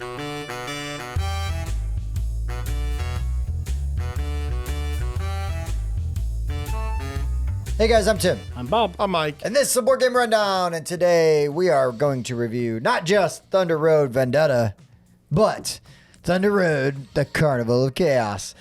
Hey guys, I'm Tim. I'm Bob. I'm Mike. And this is the Board Game Rundown, and today we are going to review not just Thunder Road Vendetta, but Thunder Road, the Carnival of Chaos.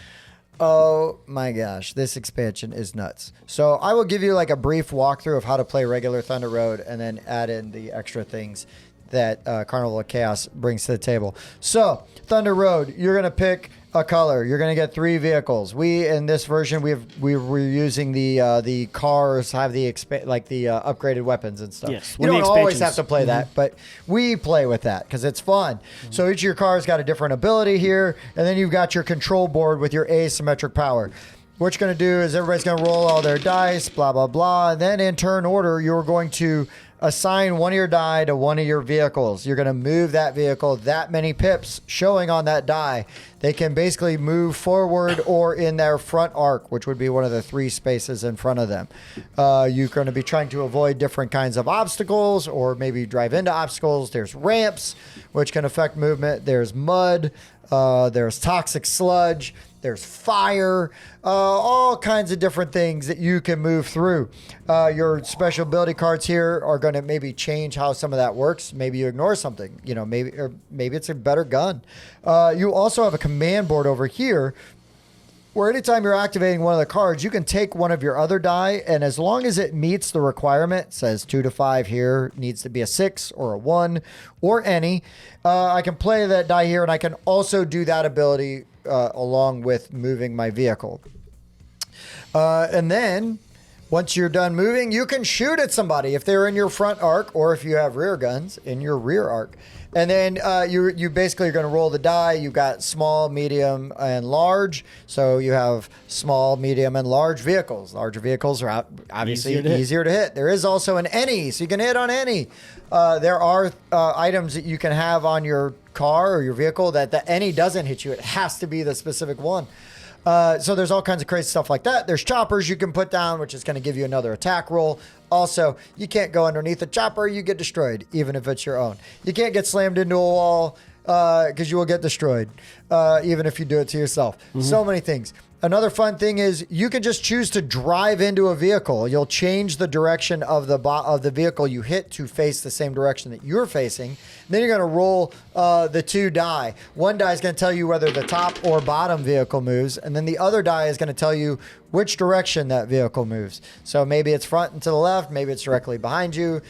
Oh my gosh, this expansion is nuts. So I will give you like a brief walkthrough of how to play regular Thunder Road and then add in the extra things that Carnival of Chaos brings to the table. So Thunder Road, you're going to pick a color. You're going to get 3 vehicles. We in this version we're using the cars have the upgraded weapons and stuff. Yes, you don't always have to play that, but we play with that because it's fun. So each of your cars got a different ability here, and then you've got your control board with your asymmetric power. What you're going to do is everybody's going to roll all their dice, blah blah blah, and then in turn order you're going to assign one of your die to one of your vehicles. You're going to move that vehicle that many pips showing on that die. They can basically move forward or in their front arc, which would be one of the 3 spaces in front of them. You're going to be trying to avoid different kinds of obstacles or maybe drive into obstacles. There's ramps, which can affect movement. There's mud. There's toxic sludge. There's fire, all kinds of different things that you can move through. Your special ability cards here are going to maybe change how some of that works. Maybe you ignore something, maybe it's a better gun. You also have a command board over here where anytime you're activating one of the cards, you can take one of your other die, and as long as it meets the requirement, says 2 to 5 here, needs to be a 6 or a 1 or any, I can play that die here, and I can also do that ability along with moving my vehicle. And then once you're done moving, you can shoot at somebody if they're in your front arc or if you have rear guns in your rear arc. And then you basically are going to roll the die. You've got small, medium, and large. So you have small, medium, and large vehicles. Larger vehicles are obviously easier to hit. There is also an any, so you can hit on any. There are items that you can have on your car or your vehicle that the any doesn't hit you. It has to be the specific one. So there's all kinds of crazy stuff like that. There's choppers you can put down, which is going to give you another attack roll. Also, you can't go underneath a chopper. You get destroyed, even if it's your own. You can't get slammed into a wall because you will get destroyed, even if you do it to yourself. So many things. Another fun thing is you can just choose to drive into a vehicle. You'll change the direction of the vehicle you hit to face the same direction that you're facing. Then you're going to roll the 2 die. One die is going to tell you whether the top or bottom vehicle moves, and then the other die is going to tell you which direction that vehicle moves. So maybe it's front and to the left, maybe it's directly behind you.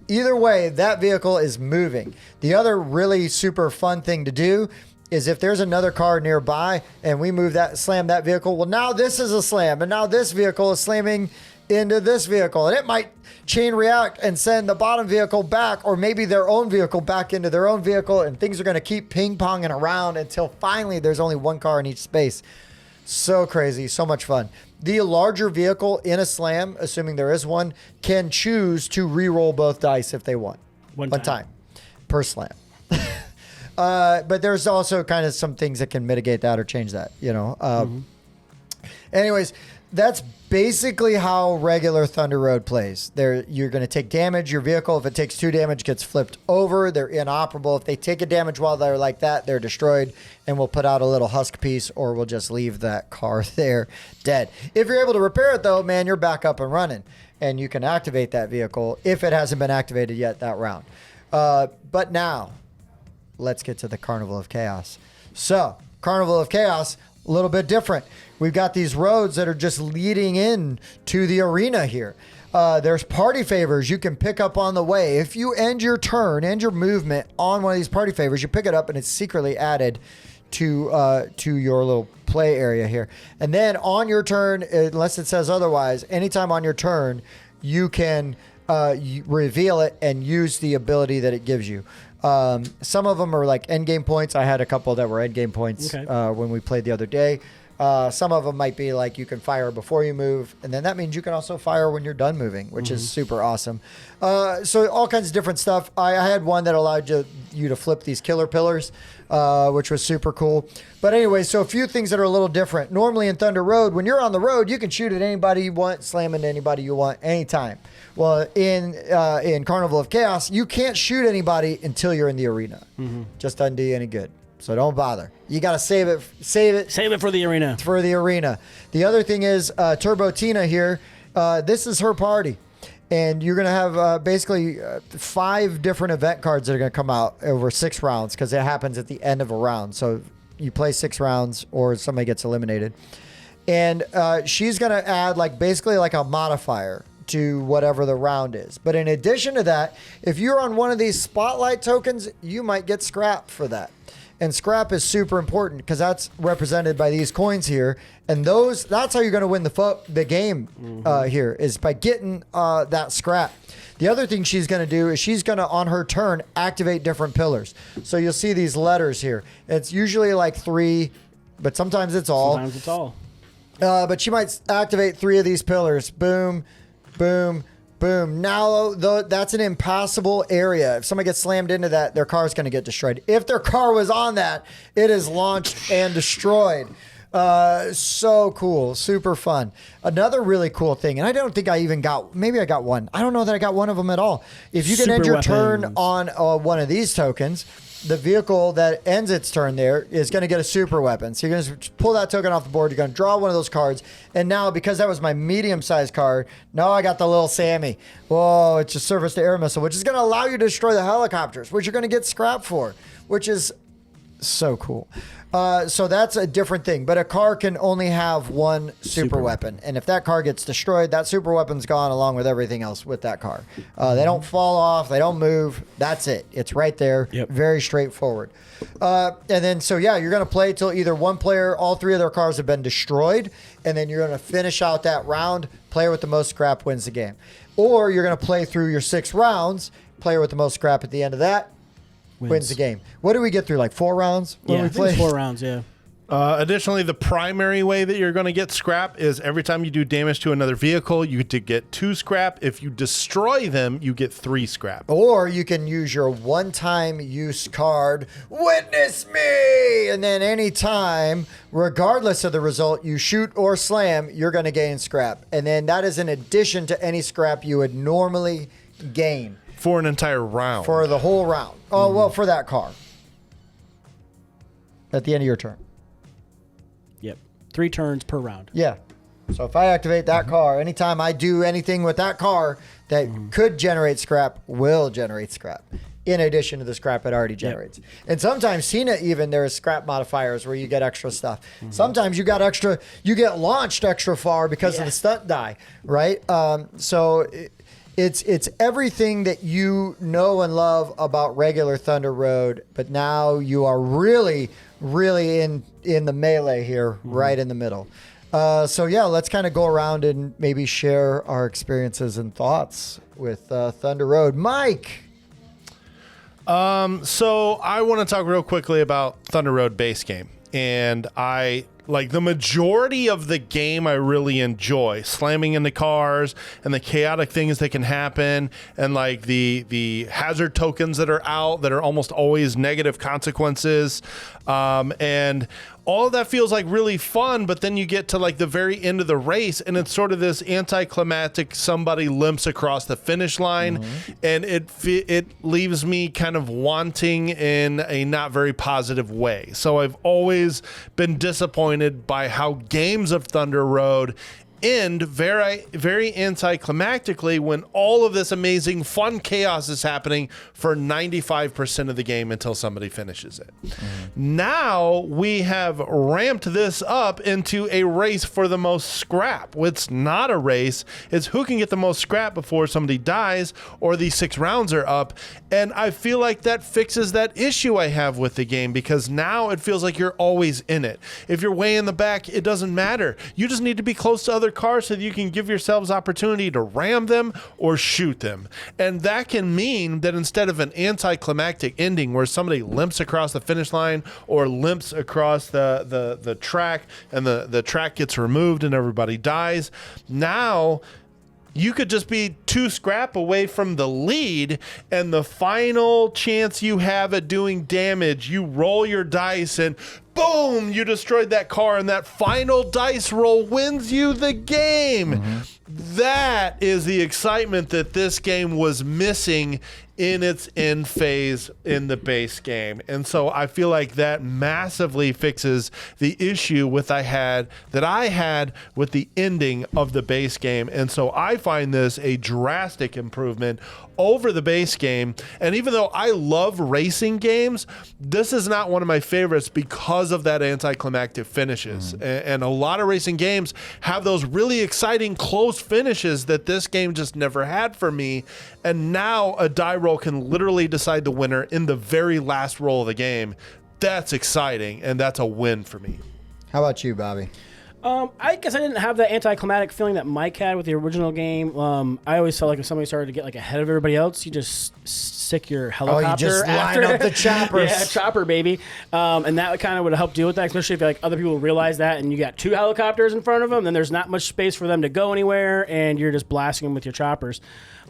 Either way, that vehicle is moving. The other really super fun thing to do is if there's another car nearby and we slam that vehicle, well, now this is a slam, and now this vehicle is slamming into this vehicle, and it might chain react and send the bottom vehicle back, or maybe their own vehicle back into their own vehicle, and things are going to keep ping-ponging around until finally there's only one car in each space. So crazy, so much fun. The larger vehicle in a slam, assuming there is one, can choose to re-roll both dice if they want. One time per slam. But there's also kind of some things that can mitigate that or change that, Anyways, that's basically how regular Thunder Road plays. You're going to take damage. Your vehicle, if it takes 2 damage, gets flipped over. They're inoperable. If they take a damage while they're like that, they're destroyed, and we'll put out a little husk piece, or we'll just leave that car there dead. If you're able to repair it, though, man, you're back up and running, and you can activate that vehicle if it hasn't been activated yet that round. But now, let's get to the Carnival of Chaos. So, Carnival of Chaos, a little bit different. We've got these roads that are just leading in to the arena here. There's party favors you can pick up on the way. If you end your movement on one of these party favors, you pick it up and it's secretly added to your little play area here. And then on your turn, unless it says otherwise, anytime on your turn, you can reveal it and use the ability that it gives you. Some of them are like end game points. I had a couple that were end game points when we played the other day. Some of them might be like you can fire before you move, and then that means you can also fire when you're done moving, which is super awesome. So all kinds of different stuff. I had one that allowed you to flip these killer pillars, which was super cool. But anyway, so a few things that are a little different. Normally in Thunder Road, when you're on the road, you can shoot at anybody you want, slam into anybody you want, anytime. Well, in Carnival of Chaos, you can't shoot anybody until you're in the arena. Just doesn't do you any good. So don't bother. You got to save it. Save it for the arena. For the arena. The other thing is Turbo Tina here. This is her party. And you're going to have basically 5 different event cards that are going to come out over 6 rounds because it happens at the end of a round. So you play 6 rounds or somebody gets eliminated. And she's going to add basically a modifier to whatever the round is. But in addition to that, if you're on one of these spotlight tokens, you might get scrap for that. And scrap is super important because that's represented by these coins here. And that's how you're going to win the game here is by getting that scrap. The other thing she's going to do is she's going to, on her turn, activate different pillars. So you'll see these letters here. It's usually 3, but sometimes it's all. Sometimes it's all. But she might activate 3 of these pillars. Boom, boom, boom. Now, that's an impassable area. If somebody gets slammed into that, their car is going to get destroyed. If their car was on that, it is launched and destroyed. So cool. Super fun. Another really cool thing, and I don't think I even maybe I got one. I don't know that I got one of them at all. If you can end your turn on one of these tokens, the vehicle that ends its turn there is going to get a super weapon. So you're going to pull that token off the board. You're going to draw one of those cards. And now, because that was my medium-sized card, now I got the little Sammy. Whoa, it's a surface-to-air missile, which is going to allow you to destroy the helicopters, which you're going to get scrap for, which is so cool. So that's a different thing. But a car can only have one super weapon. And if that car gets destroyed, that super weapon's gone along with everything else with that car. They don't fall off. They don't move. That's it. It's right there. Yep. Very straightforward. And then, you're going to play till either one player, all 3 of their cars have been destroyed. And then you're going to finish out that round. Player with the most scrap wins the game. Or you're going to play through your 6 rounds. Player with the most scrap at the end of that wins the game. What do we get through? 4 rounds when we play? 4 rounds, yeah. Additionally, the primary way that you're going to get scrap is every time you do damage to another vehicle, you get to get 2 scrap. If you destroy them, you get 3 scrap. Or you can use your one-time use card, Witness Me! And then anytime, regardless of the result, you shoot or slam, you're going to gain scrap. And then that is in addition to any scrap you would normally gain. For an entire round. For the whole round. Oh, well, for that car. At the end of your turn. Yep. 3 turns per round. Yeah. So if I activate that car, anytime I do anything with that car that could generate scrap, will generate scrap. In addition to the scrap it already generates. Yep. And sometimes, Tina, even there's scrap modifiers where you get extra stuff. Sometimes you get launched extra far because of the stunt die, right? It's everything that you know and love about regular Thunder Road, but now you are really, really in the melee here, right in the middle. Let's kind of go around and maybe share our experiences and thoughts with Thunder Road. Mike! So I want to talk real quickly about Thunder Road base game. And the majority of the game I really enjoy. Slamming into cars and the chaotic things that can happen and the hazard tokens that are out that are almost always negative consequences. And all of that feels really fun, but then you get to the very end of the race and it's sort of this anticlimactic somebody limps across the finish line and it leaves me kind of wanting in a not very positive way. So I've always been disappointed by how games of Thunder Road end very, very anticlimactically when all of this amazing fun chaos is happening for 95% of the game until somebody finishes it. Now we have ramped this up into a race for the most scrap. It's not a race. It's who can get the most scrap before somebody dies or these 6 rounds are up. And I feel like that fixes that issue I have with the game because now it feels like you're always in it. If you're way in the back, it doesn't matter. You just need to be close to other cars so that you can give yourselves opportunity to ram them or shoot them. And that can mean that instead of an anticlimactic ending where somebody limps across the finish line or limps across the track and the track gets removed and everybody dies, now you could just be 2 scrap away from the lead, and the final chance you have at doing damage, you roll your dice and boom, you destroyed that car, and that final dice roll wins you the game. That is the excitement that this game was missing in its end phase in the base game. And so I feel like that massively fixes the issue that I had with the ending of the base game. And so I find this a drastic improvement over the base game. And even though I love racing games, this is not one of my favorites because of that anticlimactic finishes. And a lot of racing games have those really exciting close finishes that this game just never had for me. And now a die roll can literally decide the winner in the very last roll of the game. That's exciting, and that's a win for me. How about you, Bobby? I guess I didn't have that anticlimactic feeling that Mike had with the original game. I always felt like if somebody started to get like ahead of everybody else, you just stick your helicopter. You just line up the choppers. Yeah, chopper, baby. And that kind of would help deal with that, especially if like other people realize that and you got 2 helicopters in front of them, then there's not much space for them to go anywhere, and you're just blasting them with your choppers.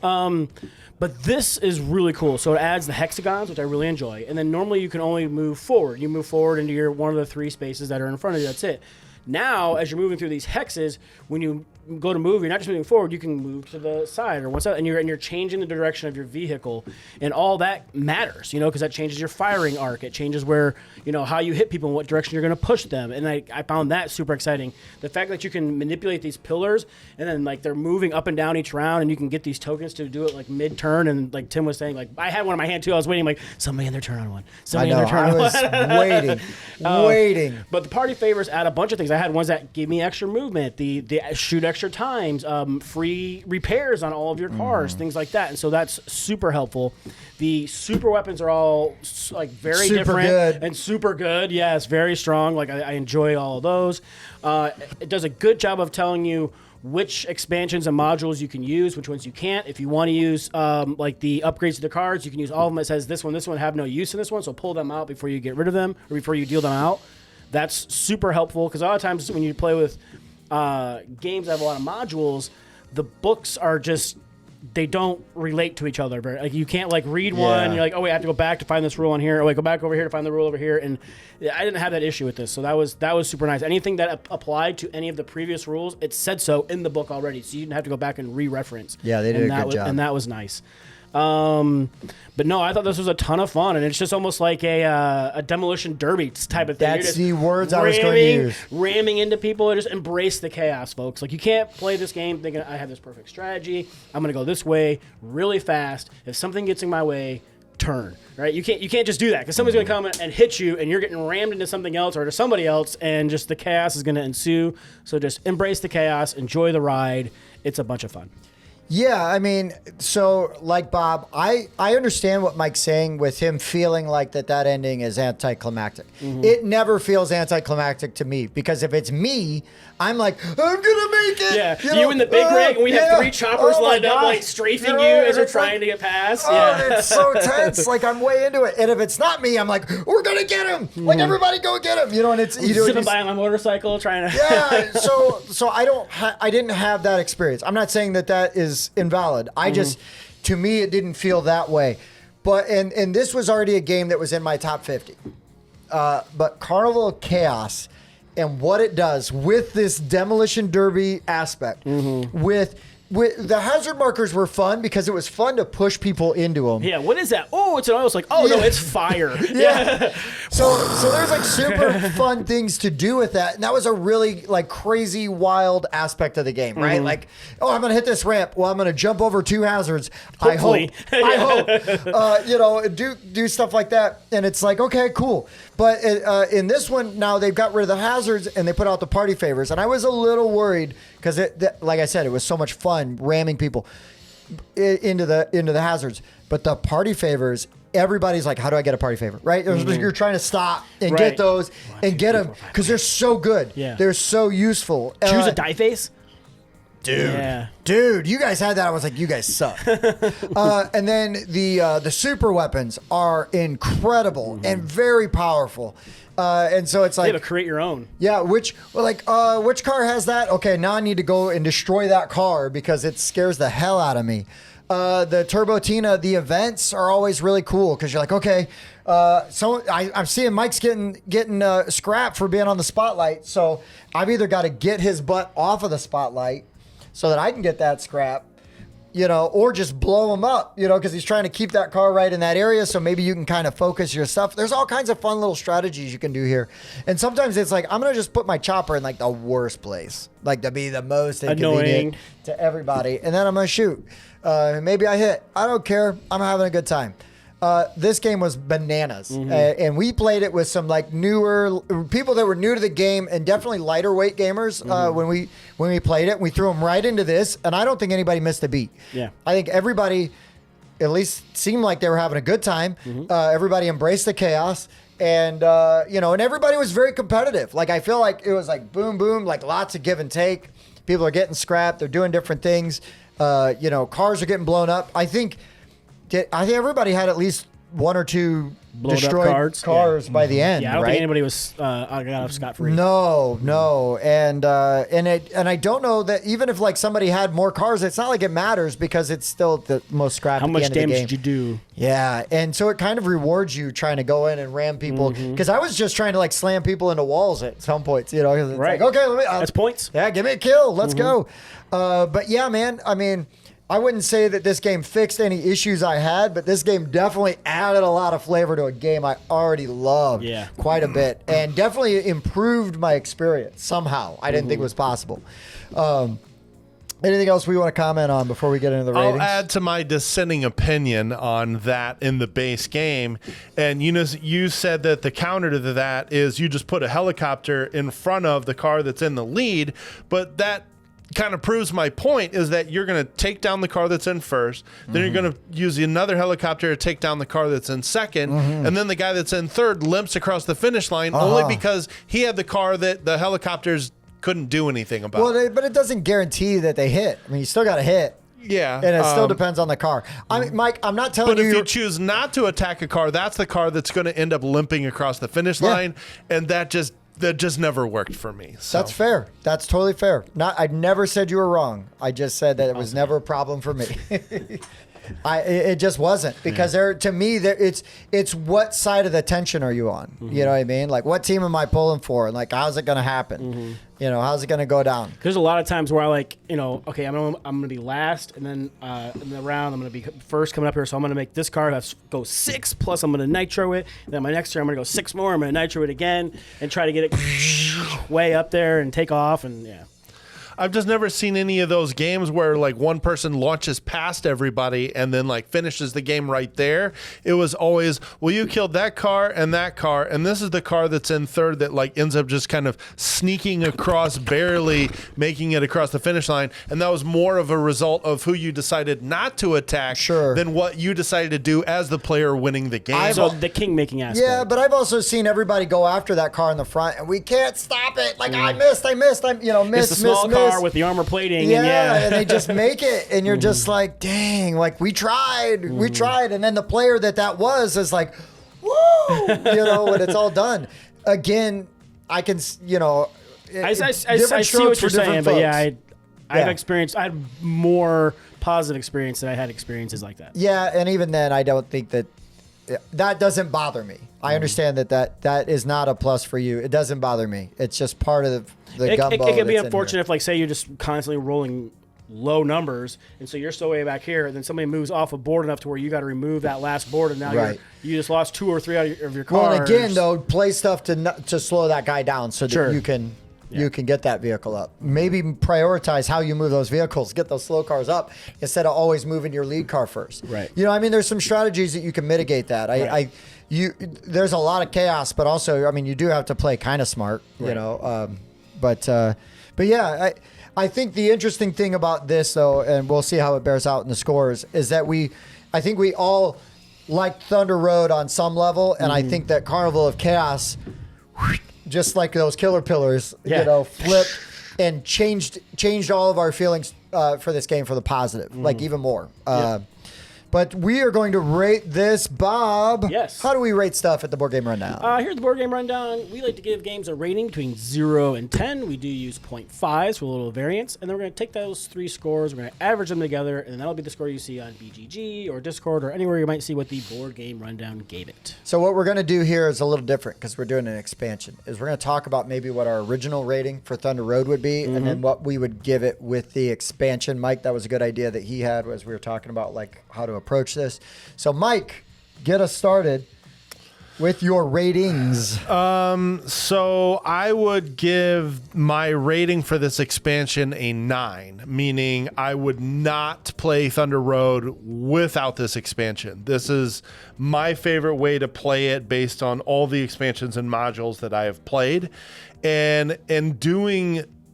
But this is really cool. So it adds the hexagons, which I really enjoy. And then normally you can only move forward. You move forward into your one of the 3 spaces that are in front of you. That's it. Now, as you're moving through these hexes, when you go to move, you're not just moving forward, you can move to the side or what's up, and you're changing the direction of your vehicle, and all that matters, because that changes your firing arc. It changes where, how you hit people and what direction you're going to push them, and I found that super exciting. The fact that you can manipulate these pillars, and then like they're moving up and down each round, and you can get these tokens to do it like mid-turn, and like Tim was saying, like I had one in my hand too. I was waiting, like somebody in their turn on one. Somebody in their turn on one. I was waiting. But the party favors add a bunch of things. I had ones that gave me extra movement, the shoot extra times, free repairs on all of your cars, things like that. And so that's super helpful. The super weapons are all like very super different good. And super good. Yeah, it's very strong. Like I enjoy all of those. It does a good job of telling you which expansions and modules you can use, which ones you can't. If you want to use like the upgrades to the cards, you can use all of them. It says this one have no use in this one, so pull them out before you get rid of them or before you deal them out. That's super helpful because a lot of times when you play with games that have a lot of modules, the books are just, they don't relate to each other. Like you can't like read one, you're like, oh wait, I have to go back to find this rule on here, or wait, go back over here to find the rule over here. And I didn't have that issue with this, so that was super nice. Anything that applied to any of the previous rules, it said so in the book already, so you didn't have to go back and re-reference. Yeah, they did a good job, and that was nice. But no, I thought this was a ton of fun, and it's just almost like a demolition derby type of thing. That's the words I was going to use. Ramming into people, and just embrace the chaos, folks. Like you can't play this game thinking I have this perfect strategy. I'm going to go this way really fast. If something gets in my way, turn. Right? You can't just do that because somebody's going to come and hit you, and you're getting rammed into something else or to somebody else, and just the chaos is going to ensue. So just embrace the chaos, enjoy the ride. It's a bunch of fun. Yeah, I mean, so like Bob, I understand what Mike's saying with him feeling like that ending is anticlimactic. It never feels anticlimactic to me because if it's me, I'm like, I'm gonna make it. Yeah, you in the big rig, and we have 3 choppers lined up, like strafing you as you're trying to get past. It's so tense. Like I'm way into it, and if it's not me, I'm like, we're gonna get him. Like everybody go get him. And it's zipping by on my motorcycle trying to. Yeah. So I didn't have that experience. I'm not saying that is invalid. I just, to me, it didn't feel that way. But and this was already a game that was in my top 50. But Carnival of Chaos and what it does with this demolition derby aspect, with the hazard markers were fun because it was fun to push people into them. Yeah, what is that? Oh, it's an oil slick. Oh, no, it's fire. Yeah. So there's like super fun things to do with that. And that was a really like crazy, wild aspect of the game, right? Like, oh, I'm going to hit this ramp. Well, I'm going to jump over 2 hazards. Hopefully. I hope. Do stuff like that. And it's like, okay, cool. But in this one, now they've got rid of the hazards and they put out the party favors. And I was a little worried because, like I said, it was so much fun ramming people into the hazards. But the party favors, everybody's like, how do I get a party favor, right? You're trying to stop and get those and get them because they're so good. Yeah. They're so useful. Choose a die face. Dude, you guys had that. I was like, you guys suck. And then the super weapons are incredible and very powerful. And so it's like you have to create your own. Yeah, which car has that? Okay, now I need to go and destroy that car because it scares the hell out of me. The Turbo Tina, the events are always really cool because you're like, okay, so I'm seeing Mike's getting scrapped for being on the spotlight, so I've either got to get his butt off of the spotlight so that I can get that scrap, or just blow him up, because he's trying to keep that car right in that area. So maybe you can kind of focus your stuff. There's all kinds of fun little strategies you can do here. And sometimes it's like, I'm going to just put my chopper in like the worst place, like to be the most inconvenient annoying to everybody. And then I'm going to shoot. Maybe I hit. I don't care. I'm having a good time. This game was bananas, and we played it with some like newer people that were new to the game and definitely lighter weight gamers. When we played it, we threw them right into this, and I don't think anybody missed a beat. Yeah, I think everybody at least seemed like they were having a good time. Everybody embraced the chaos, and and everybody was very competitive. Like I feel like it was like boom, boom, like lots of give and take. People are getting scrapped. They're doing different things. Cars are getting blown up. I think everybody had at least one or two blown destroyed cars by the end. Yeah, I don't right? think anybody was got off scot-free. No, and I don't know that even if like somebody had more cars, it's not like it matters because it's still the most scrap. How at much the end of the damage game. did you do? Yeah, and so it kind of rewards you trying to go in and ram people because I was just trying to like slam people into walls at some points, 'cause it's Right. like, okay, That's points. Yeah, give me a kill. Let's go. But yeah, man, I mean, I wouldn't say that this game fixed any issues I had, but this game definitely added a lot of flavor to a game I already loved quite a bit and definitely improved my experience somehow. I didn't think it was possible. Anything else we want to comment on before we get into the ratings? I'll add to my dissenting opinion on that in the base game. And you said that the counter to that is you just put a helicopter in front of the car that's in the lead, but that kind of proves my point is that you're going to take down the car that's in first, then you're going to use another helicopter to take down the car that's in second, and then the guy that's in third limps across the finish line only because he had the car that the helicopters couldn't do anything about. Well, but it doesn't guarantee that they hit. I mean, you still got to hit. Yeah. And it still depends on the car. I mean, Mike, I'm not telling you. But if you choose not to attack a car, that's the car that's going to end up limping across the finish line, and that just never worked for me. So. That's fair. That's totally fair. I never said you were wrong. I just said that it was never a problem for me. It just wasn't because to me it's what side of the tension are you on? You know what I mean? Like what team am I pulling for? And like how's it going to happen? How's it going to go down? There's a lot of times where I like, okay, I'm going to be last, and then in the round I'm going to be first coming up here, so I'm going to make this car go 6 plus I'm going to nitro it. And then my next turn I'm going to go 6 more. I'm going to nitro it again and try to get it way up there and take off and I've just never seen any of those games where like one person launches past everybody and then like finishes the game right there. It was always, well, you killed that car, and this is the car that's in third that like ends up just kind of sneaking across, barely making it across the finish line. And that was more of a result of who you decided not to attack than what you decided to do as the player winning the game. So the king-making aspect. Yeah, but I've also seen everybody go after that car in the front, and we can't stop it. Like I missed, miss, it's the small car with the armor plating. And they just make it, and you're just like, dang, like we tried, and then the player that was is like, woo, when it's all done. Again, I can, I see what you're saying, but I've experienced, I had more positive experience than I had experiences like that. Yeah, and even then, I don't think that doesn't bother me. I understand that is not a plus for you. It doesn't bother me. It's just part of the gumbo. It can be unfortunate if, like, say you're just constantly rolling low numbers, and so you're still way back here, and then somebody moves off a board enough to where you got to remove that last board, and now you just lost 2 or 3 out of your cars. Well, and again, though, play stuff to slow that guy down so that you can get that vehicle up. Maybe prioritize how you move those vehicles. Get those slow cars up instead of always moving your lead car first. Right. There's some strategies that you can mitigate that. There's a lot of chaos, but also, you do have to play kind of smart, But yeah, I think the interesting thing about this, though, and we'll see how it bears out in the scores, is that I think we all liked Thunder Road on some level, and I think that Carnival of Chaos, just like those killer pillars, flipped and changed all of our feelings for this game for the positive, like even more. But we are going to rate this, Bob. Yes. How do we rate stuff at the Board Game Rundown? Here's the Board Game Rundown. We like to give games a rating between 0 and 10. We do use 0.5s for a little variance. And then we're going to take those 3 scores, we're going to average them together, and that'll be the score you see on BGG or Discord or anywhere you might see what the Board Game Rundown gave it. So what we're going to do here is a little different because we're doing an expansion. Is we're going to talk about maybe what our original rating for Thunder Road would be, and then what we would give it with the expansion. Mike, that was a good idea that he had as we were talking about like how to approach this. So Mike, get us started with your ratings. So I would give my rating for this expansion a 9, meaning I would not play Thunder Road without this expansion. This is my favorite way to play it based on all the expansions and modules that I have played. And in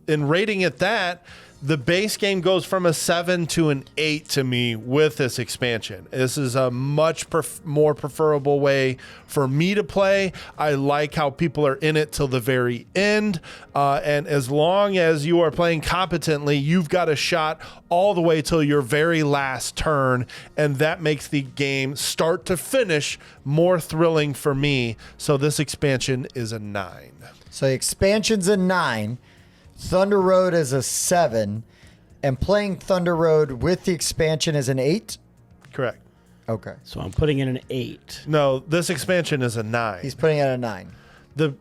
rating it that, the base game goes from a 7 to an 8 to me with this expansion. This is a much more preferable way for me to play. I like how people are in it till the very end. And as long as you are playing competently, you've got a shot all the way till your very last turn. And that makes the game start to finish more thrilling for me. So this expansion is a 9. So the expansion's a 9. Thunder Road is a 7, and playing Thunder Road with the expansion is an 8? Correct. Okay. So I'm putting in an 8. No, this expansion is a 9. He's putting it at a 9. The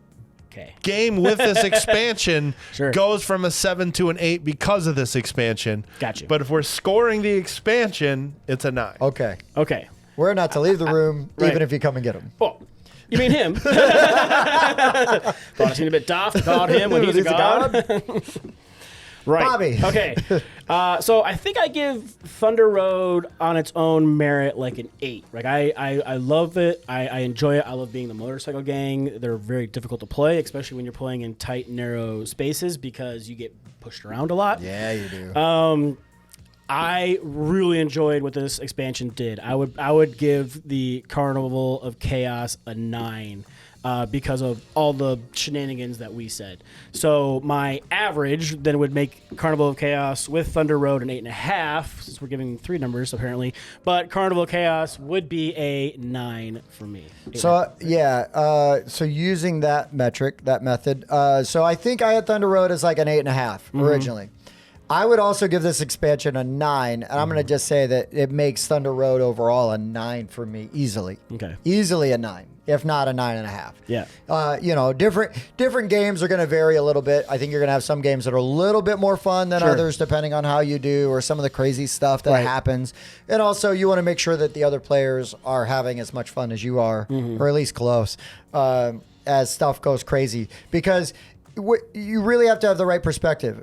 Okay. game with this expansion Sure. goes from a 7 to an 8 because of this expansion. Got you. But if we're scoring the expansion, it's a 9. Okay. Okay. We're not to leave the room, Right. even if you come and get him. Well, you mean him? Thought I seemed a bit daft about him when he's a god. Right. Bobby. Okay. So I think I give Thunder Road on its own merit like an 8. Like I love it. I enjoy it. I love being the motorcycle gang. They're very difficult to play, especially when you're playing in tight, narrow spaces because you get pushed around a lot. Yeah, you do. I really enjoyed what this expansion did. I would give the Carnival of Chaos a 9 because of all the shenanigans that we said. So my average then would make Carnival of Chaos with Thunder Road an 8.5, since we're giving 3 numbers apparently. But Carnival of Chaos would be a 9 for me. So so using that metric, that method, so I think I had Thunder Road as like an 8.5 originally. I would also give this expansion a 9, and I'm going to just say that it makes Thunder Road overall a 9 for me easily. Okay. Easily a 9, if not a 9.5. Yeah. Different games are going to vary a little bit. I think you're going to have some games that are a little bit more fun than others, depending on how you do or some of the crazy stuff that happens. And also, you want to make sure that the other players are having as much fun as you are, or at least close, as stuff goes crazy. Because you really have to have the right perspective.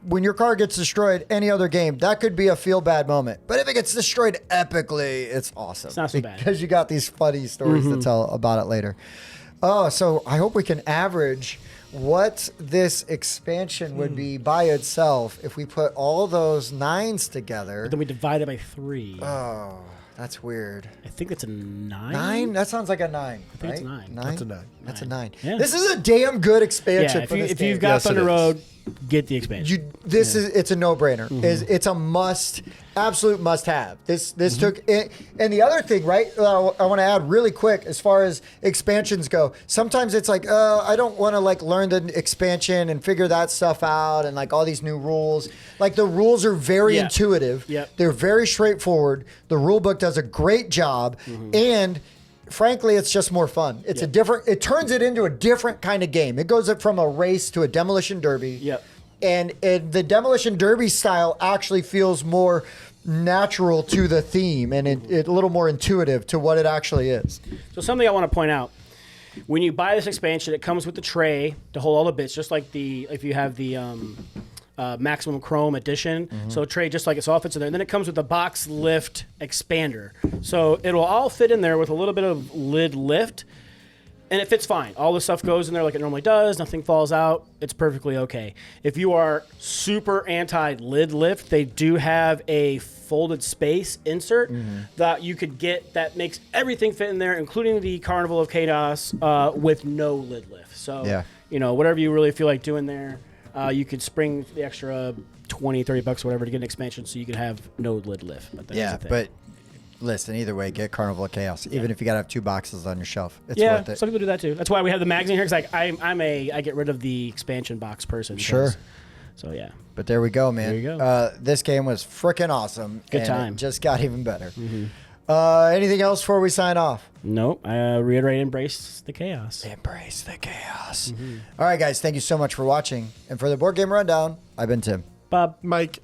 When your car gets destroyed, any other game, that could be a feel bad moment. But if it gets destroyed epically, it's awesome. It's not so bad. Because you got these funny stories to tell about it later. Oh, so I hope we can average what this expansion would be by itself if we put all those 9s together. But then we divide it by 3. Oh, that's weird. I think it's a 9. 9? That sounds like a 9. I think it's a 9. That's a 9. That's a 9. Yeah. This is a damn good expansion Yeah, for this if game. you've got Yes, it Thunder is. Road, get the expansion. It's a no-brainer. It's a must, absolute must-have. This took it. And the other thing, right? I want to add really quick as far as expansions go. Sometimes it's like, I don't want to like learn the expansion and figure that stuff out and like all these new rules. Like the rules are very intuitive. Yep. They're very straightforward. The rule book does a great job, and frankly, it's just more fun. It's it turns it into a different kind of game. It goes from a race to a demolition derby. Yep. And the demolition derby style actually feels more natural to the theme and it a little more intuitive to what it actually is. So something I want to point out. When you buy this expansion, it comes with the tray to hold all the bits, just like if you have the Maximum Chrome edition. So a tray just like it's all fits in there. And then it comes with a box lift expander. So it'll all fit in there with a little bit of lid lift. And it fits fine. All the stuff goes in there like it normally does. Nothing falls out. It's perfectly okay. If you are super anti-lid lift, they do have a folded space insert that you could get that makes everything fit in there, including the Carnival of Chaos with no lid lift. So, whatever you really feel like doing there, You could spring the extra $20-$30 or whatever to get an expansion, so you could have no lid lift. But Yeah, but listen, either way, get Carnival of Chaos. Even if you got to have 2 boxes on your shelf, it's yeah, worth it. some people do that too. That's why we have the magazine here. Cause like I get rid of the expansion box person. Sure. So yeah. But there we go, man. There you go. This game was freaking awesome. Good and time. It just got even better. Anything else before we sign off? Nope. I reiterate, embrace the chaos. Embrace the chaos. All right, guys. Thank you so much for watching. And for the Board Game Rundown, I've been Tim. Bob. Mike.